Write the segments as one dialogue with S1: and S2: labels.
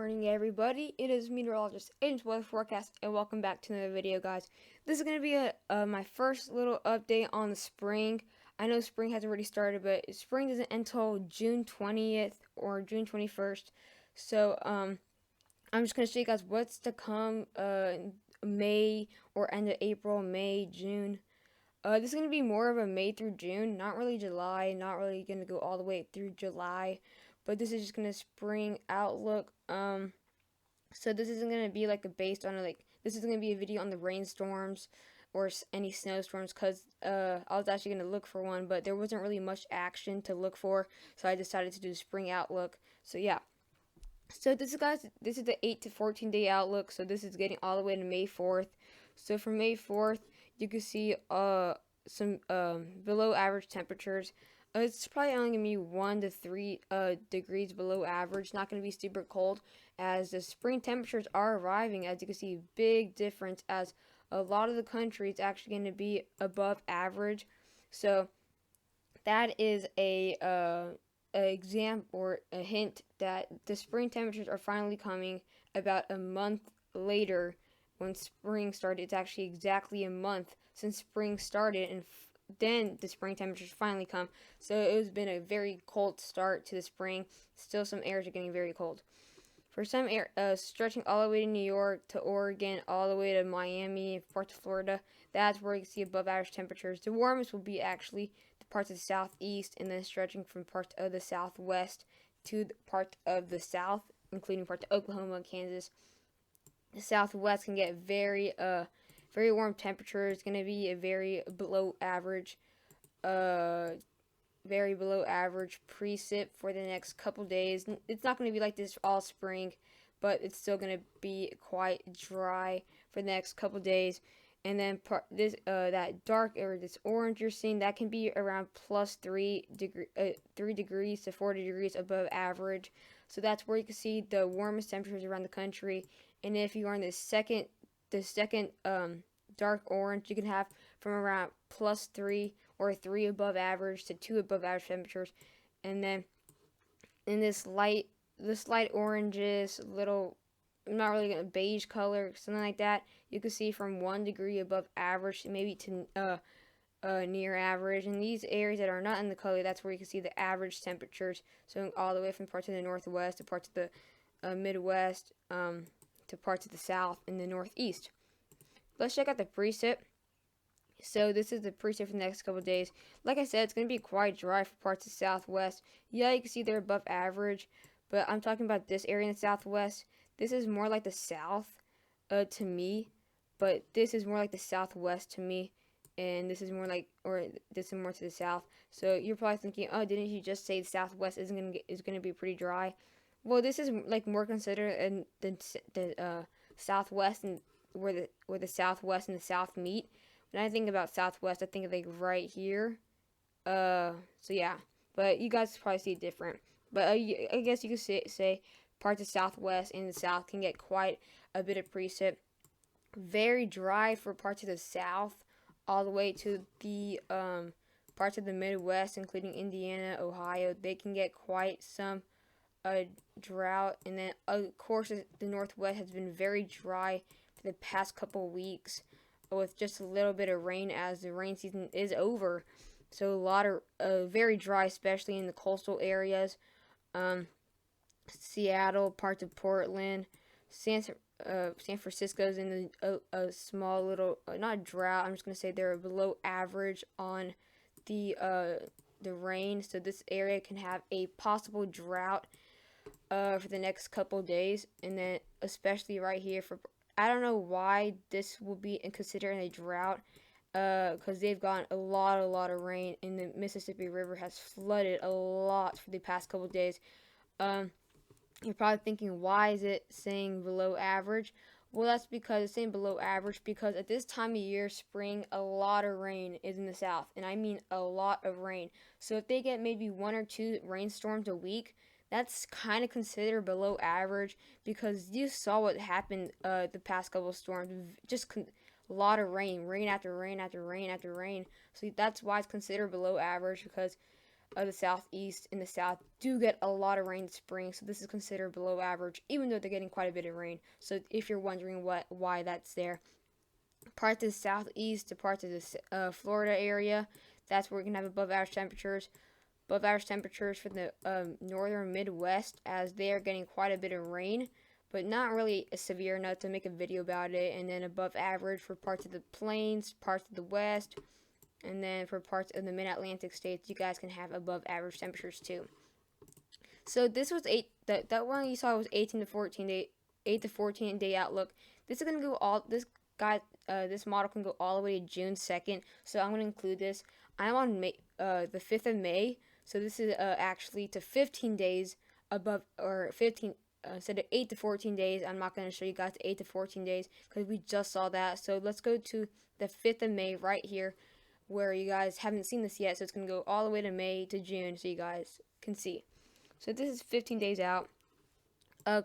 S1: morning, everybody. It is meteorologist Adrian's weather forecast, and welcome back to another video, guys. This is going to be my first little update on the spring. I know spring has already started, but spring doesn't end until June 20th or June 21st. So, I'm just going to show you guys what's to come May or end of April, May, June. This is going to be more of a May through June, not really July, not really going to go all the way through July, but this is just going to spring outlook. So this isn't going to be like this is going to be a video on the rainstorms or any snowstorms, because I was actually going to look for one, but there wasn't really much action to look for, so I decided to do spring outlook. So yeah. So this is the 8 to 14 day outlook, so this is getting all the way to May 4th. So for May 4th, you can see some below average temperatures. It's probably only going to be 1 to 3 degrees below average. Not going to be super cold, as the spring temperatures are arriving. As you can see, big difference, as a lot of the country is actually going to be above average. So that is a example or a hint that the spring temperatures are finally coming about a month later. When spring started, it's actually exactly a month since spring started, and then the spring temperatures finally come. So it has been a very cold start to the spring. Still, some areas are getting very cold. For some stretching all the way to New York, to Oregon, all the way to Miami, parts of Florida, that's where you can see above average temperatures. The warmest will be actually the parts of the southeast, and then stretching from parts of the southwest to the part of the south, including parts of Oklahoma and Kansas. The southwest can get very warm temperatures. It's going to be a very below average precip for the next couple days. It's not going to be like this all spring, but it's still going to be quite dry for the next couple days. And then that dark or this orange you're seeing, that can be around plus 3 degrees to 40 degrees above average. So that's where you can see the warmest temperatures around the country. And if you are in the second dark orange, you can have from around plus 3 or 3 above average to 2 above average temperatures. And then in this light oranges, little, not really a beige color, something like that, you can see from 1 degree above average maybe to near average. And these areas that are not in the color, that's where you can see the average temperatures. So all the way from parts of the northwest to parts of the Midwest, to parts of the south and the northeast. Let's check out the precip. So this is the precip for the next couple of days. Like I said, it's going to be quite dry for parts of the southwest. Yeah, you can see they're above average, but I'm talking about this area in the southwest. This is more like the south to me, but this is more like the southwest to me, and this is more like, or this is more to the south. So you're probably thinking, oh, didn't you just say the southwest is going to be pretty dry? Well, this is like more considered than the southwest, and where the southwest and the south meet. When I think about southwest, I think of like right here. So yeah, but you guys probably see it different. But I guess you could say parts of southwest and the south can get quite a bit of precip. Very dry for parts of the south, all the way to the parts of the Midwest, including Indiana, Ohio. They can get quite some drought. And then of course the northwest has been very dry for the past couple weeks, with just a little bit of rain, as the rain season is over. So a lot of very dry, especially in the coastal areas. Seattle, parts of Portland, San Francisco's in a small little, not drought, I'm just going to say they're below average on the rain. So this area can have a possible drought for the next couple days. And then especially right here, I don't know why this will be considered a drought, because they've gotten a lot of rain, and the Mississippi River has flooded a lot for the past couple days. You're probably thinking, why is it saying below average? Well, that's because it's saying below average because at this time of year, spring, a lot of rain is in the south, and I mean a lot of rain. So if they get maybe 1 or 2 rainstorms a week, that's kind of considered below average, because you saw what happened the past couple of storms. Just a lot of rain after rain after rain after rain. So that's why it's considered below average, because the southeast and the south do get a lot of rain in spring, so this is considered below average, even though they're getting quite a bit of rain. So if you're wondering why that's there, parts of the southeast to parts of the Florida area, that's where we're gonna have above average temperatures. Above average temperatures for the northern Midwest, as they are getting quite a bit of rain, but not really severe enough to make a video about it. And then above average for parts of the plains, parts of the west, and then for parts of the mid-Atlantic states, you guys can have above average temperatures too. So this was that one you saw was 18 to 14 day, 8 to 14 day outlook. This is gonna go all this model can go all the way to June 2nd. So I'm gonna include this. I'm on the 5th of May. So this is actually to 15 days above, or 15 instead of 8 to 14 days. I'm not going to show you guys 8 to 14 days because we just saw that. So let's go to the 5th of May right here, where you guys haven't seen this yet. So it's going to go all the way to May to June so you guys can see. So this is 15 days out.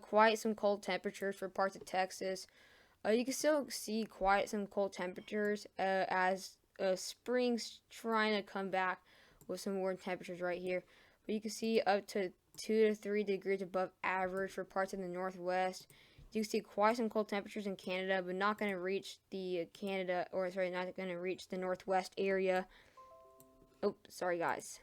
S1: Quite some cold temperatures for parts of Texas. You can still see quite some cold temperatures as spring's trying to come back with some warm temperatures right here. But you can see up to 2 to 3 degrees above average for parts of the northwest. You can see quite some cold temperatures in Canada, but not going to reach the not going to reach the northwest area. Oh, sorry guys.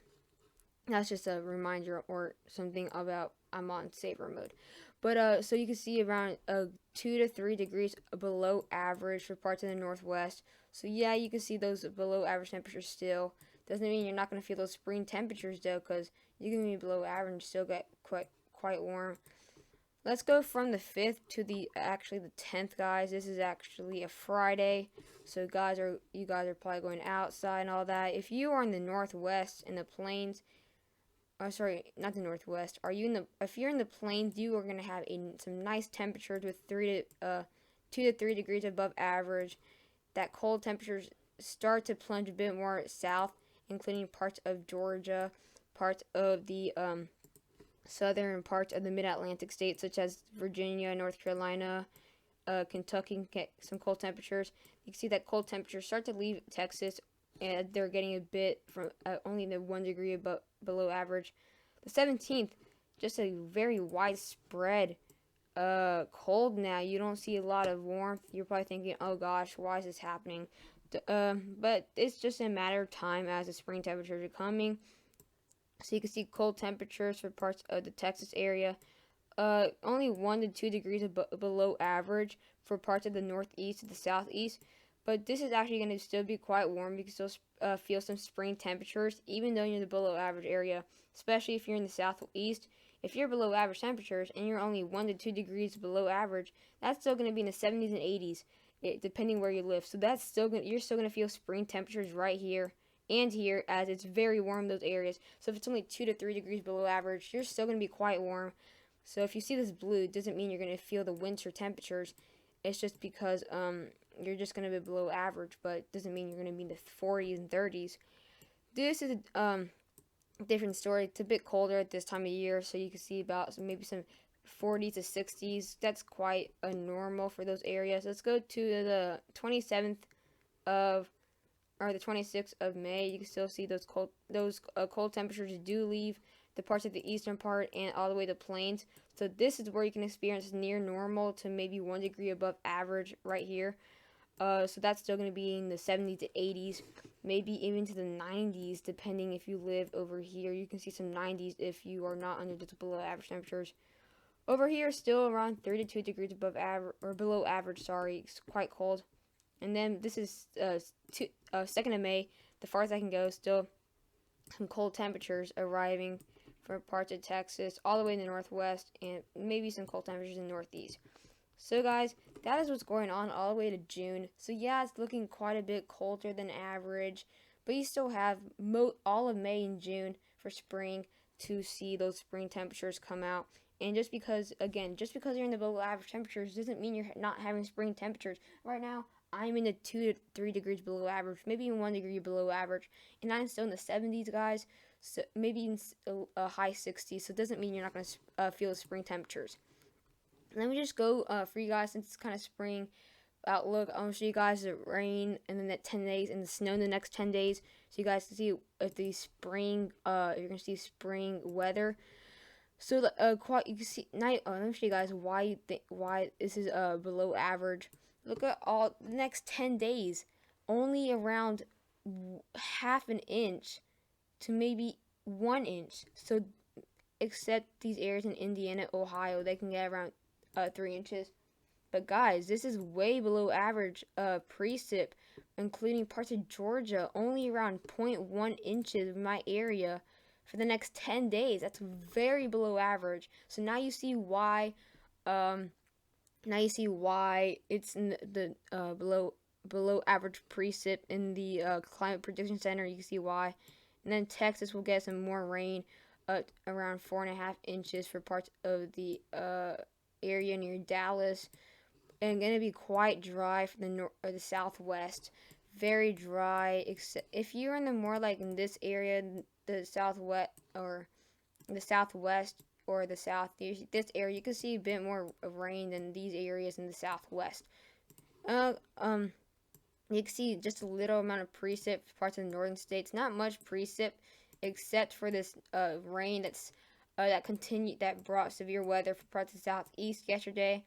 S1: That's just a reminder or something about I'm on saver mode. But so you can see around 2 to 3 degrees below average for parts of the northwest. So yeah, you can see those below average temperatures still. Doesn't mean you're not going to feel those spring temperatures though, because you're going to be below average and still get quite warm. Let's go from the 5th to the 10th, guys. This is actually a Friday, so you guys are probably going outside and all that. If you are in the northwest in the plains, sorry, not the northwest. If you're in the plains, you are going to have some nice temperatures with 2 to 3 degrees above average. That cold temperatures start to plunge a bit more south, including parts of Georgia, parts of the southern parts of the mid-Atlantic states, such as Virginia, North Carolina, Kentucky can get some cold temperatures. You can see that cold temperatures start to leave Texas, and they're getting a bit from only the 1 degree below average. The 17th, just a very widespread cold now. You don't see a lot of warmth. You're probably thinking, oh gosh, why is this happening? But it's just a matter of time as the spring temperatures are coming. So you can see cold temperatures for parts of the Texas area. Only 1 to 2 degrees below average for parts of the northeast to the southeast. But this is actually going to still be quite warm. You can still feel some spring temperatures, even though you're in the below average area, especially if you're in the southeast. If you're below average temperatures and you're only 1 to 2 degrees below average, that's still going to be in the 70s and 80s, depending where you live. So that's you're still going to feel spring temperatures right here and here, as it's very warm in those areas. So if it's only 2 to 3 degrees below average, you're still going to be quite warm. So if you see this blue, it doesn't mean you're going to feel the winter temperatures. It's just because you're just going to be below average, but it doesn't mean you're going to be in the 40s and 30s. This is a different story. It's a bit colder at this time of year, so you can see about maybe some 40s to 60s. That's quite normal for those areas. Let's go to the 27th or the 26th of May. You can still see those cold temperatures do leave the parts of the eastern part and all the way to plains. So this is where you can experience near normal to maybe 1 degree above average right here. So that's still going to be in the 70s to 80s, maybe even to the 90s, depending if you live over here. You can see some 90s if you are not under the below average temperatures. Over here, still around 32 degrees above average, or below average, sorry. It's quite cold. And then this is 2nd of May, the farthest I can go, still some cold temperatures arriving for parts of Texas, all the way in the northwest, and maybe some cold temperatures in the northeast. So guys, that is what's going on all the way to June. So yeah, it's looking quite a bit colder than average, but you still have all of May and June for spring to see those spring temperatures come out. And just because you're in the below average temperatures doesn't mean you're not having spring temperatures. Right now, I'm in the 2 to 3 degrees below average, maybe even 1 degree below average, and I'm still in the 70s, guys. So maybe in a high 60s. So it doesn't mean you're not going to feel the spring temperatures. Let me just go for you guys, since it's kind of spring. outlook. I'm gonna show you guys the rain in the next 10 days and the snow in the next 10 days, so you guys can see if the spring, if you're gonna see spring weather. So the you can see night. Let me show you guys why this is below average. Look at all the next 10 days, only around half an inch to maybe 1 inch. So except these areas in Indiana, Ohio, they can get around 3 inches. But guys, this is way below average precip, including parts of Georgia, only around 0.1 inches in my area for the next 10 days. That's very below average. So now you see why it's in the below average precip in the climate prediction center. You can see why. And then Texas will get some more rain, around 4.5 inches for parts of the area near Dallas, and gonna be quite dry for the north or the southwest. Very dry, except if you're in the more like in this area, the southwest or the southwest or the south, this area, you can see a bit more rain than these areas in the southwest. You can see just a little amount of precip for parts of the northern states. Not much precip, except for this rain that brought severe weather for parts of the southeast yesterday.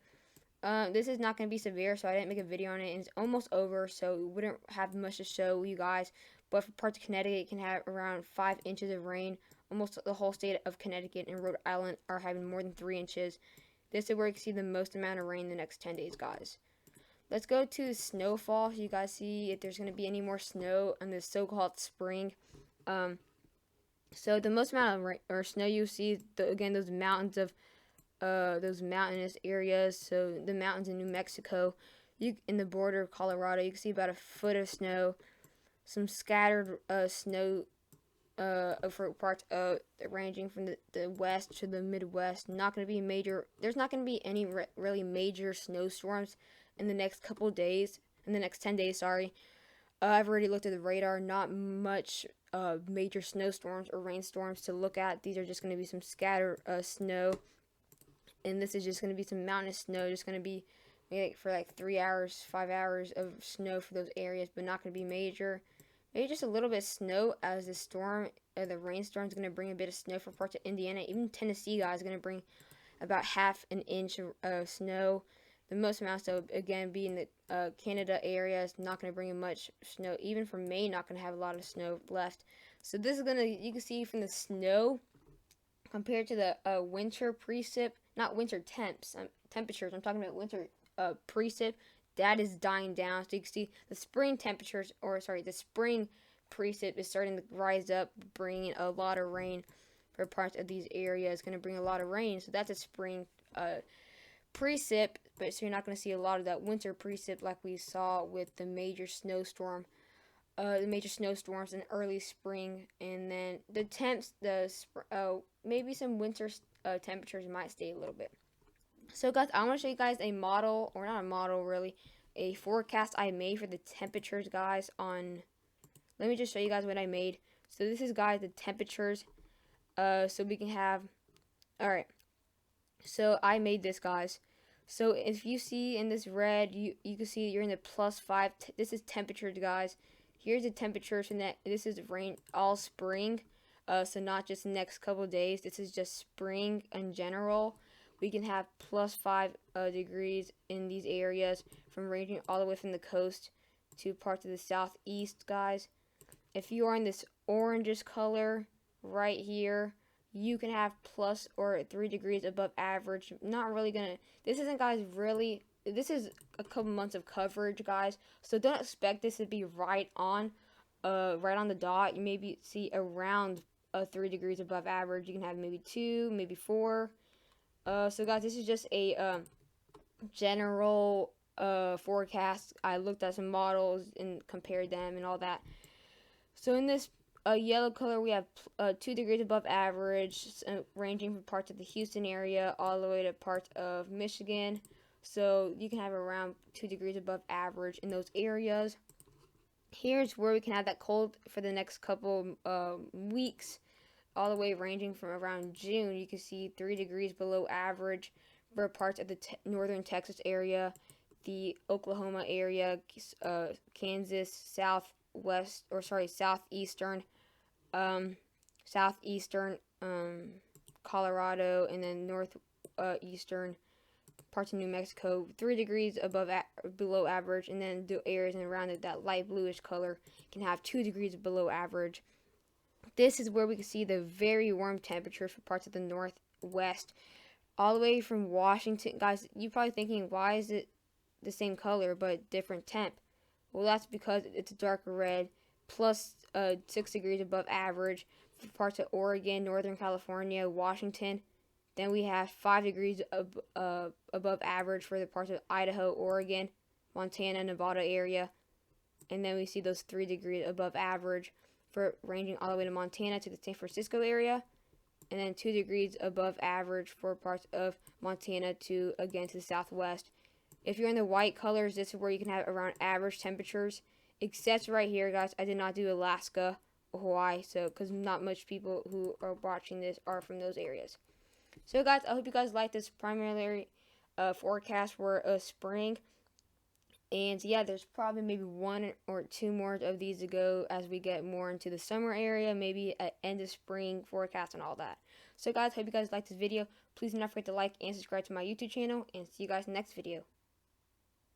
S1: This is not going to be severe, so I didn't make a video on it, and it's almost over, so we wouldn't have much to show you guys. But for parts of Connecticut, it can have around 5 inches of rain. Almost the whole state of Connecticut and Rhode Island are having more than 3 inches. This is where you can see the most amount of rain in the next 10 days, guys. Let's go to snowfall, so you guys see if there's going to be any more snow in this so-called spring. So the most amount of rain or snow you see, again, those mountains of those mountainous areas. So the mountains in New Mexico, in the border of Colorado, you can see about a foot of snow. Some scattered snow for parts ranging from the west to the Midwest. Not going to be major. There's not going to be any really major snowstorms in the next couple days. In the next 10 days, sorry. I've already looked at the radar. Not much major snowstorms or rainstorms to look at. These are just going to be some scattered snow. And this is just going to be some mountainous snow. Just going to be maybe for like 3 hours, 5 hours of snow for those areas, but not going to be major. Maybe just a little bit of snow as the rainstorm is going to bring a bit of snow for parts of Indiana. Even Tennessee, guys, is going to bring about half an inch of snow. The most amount, so again, being the Canada area is not going to bring in much snow. Even from Maine, not going to have a lot of snow left. So this is going to, you can see from the snow compared to the winter precip, not winter temperatures. I'm talking about winter precip. That is dying down. So you can see the spring temperatures, the spring precip is starting to rise up, bringing a lot of rain for parts of these areas. It's going to bring a lot of rain. So that's a spring precip, but so you're not going to see a lot of that winter precip like we saw with the major snowstorms in early spring. And then the temps, maybe some winter temperatures might stay a little bit. So guys, I want to show you guys a model, or not a model really, a forecast I made for the temperatures, guys. Let me just show you guys what I made. So this is, guys, the temperatures. So we can have, all right. So I made this, guys. So if you see in this red, you can see you're in the +5. This is temperatures, guys. Here's the temperatures, and this is rain all spring. So not just the next couple of days. This is just spring in general. We can have +5 degrees in these areas, from ranging all the way from the coast to parts of the southeast, guys. If you are in this orangish color right here, you can have +3 degrees above average. Not really gonna, this isn't, guys, really, this is a couple months of coverage, guys. So don't expect this to be right on the dot. You maybe see around 3 degrees above average. You can have maybe 2, maybe 4. So guys, this is just a general forecast. I looked at some models and compared them and all that. So in this yellow color, we have 2 degrees above average, ranging from parts of the Houston area all the way to parts of Michigan. So you can have around 2 degrees above average in those areas. Here's where we can have that cold for the next couple weeks, all the way ranging from around June. You can see 3 degrees below average for parts of the northern Texas area, the Oklahoma area, Kansas, southeastern, southeastern, Colorado, and then northeastern parts of New Mexico, 3 degrees below average, and then the areas around it, that light bluish color, can have 2 degrees below average. This is where we can see the very warm temperatures for parts of the northwest, all the way from Washington. Guys, you're probably thinking, why is it the same color but different temp? Well, that's because it's darker red, plus 6 degrees above average for parts of Oregon, Northern California, Washington. Then we have 5 degrees above average for the parts of Idaho, Oregon, Montana, Nevada area. And then we see those 3 degrees above average for ranging all the way to Montana to the San Francisco area. And then 2 degrees above average for parts of Montana to, again, to the southwest. If you're in the white colors, this is where you can have around average temperatures. Except right here, guys, I did not do Alaska or Hawaii, so because not much people who are watching this are from those areas. So, guys, I hope you guys like this preliminary forecast for spring. And yeah, there's probably maybe 1 or 2 more of these to go as we get more into the summer area, maybe at end of spring forecast and all that. So, guys, hope you guys liked this video. Please do not forget to like and subscribe to my YouTube channel, and see you guys in the next video.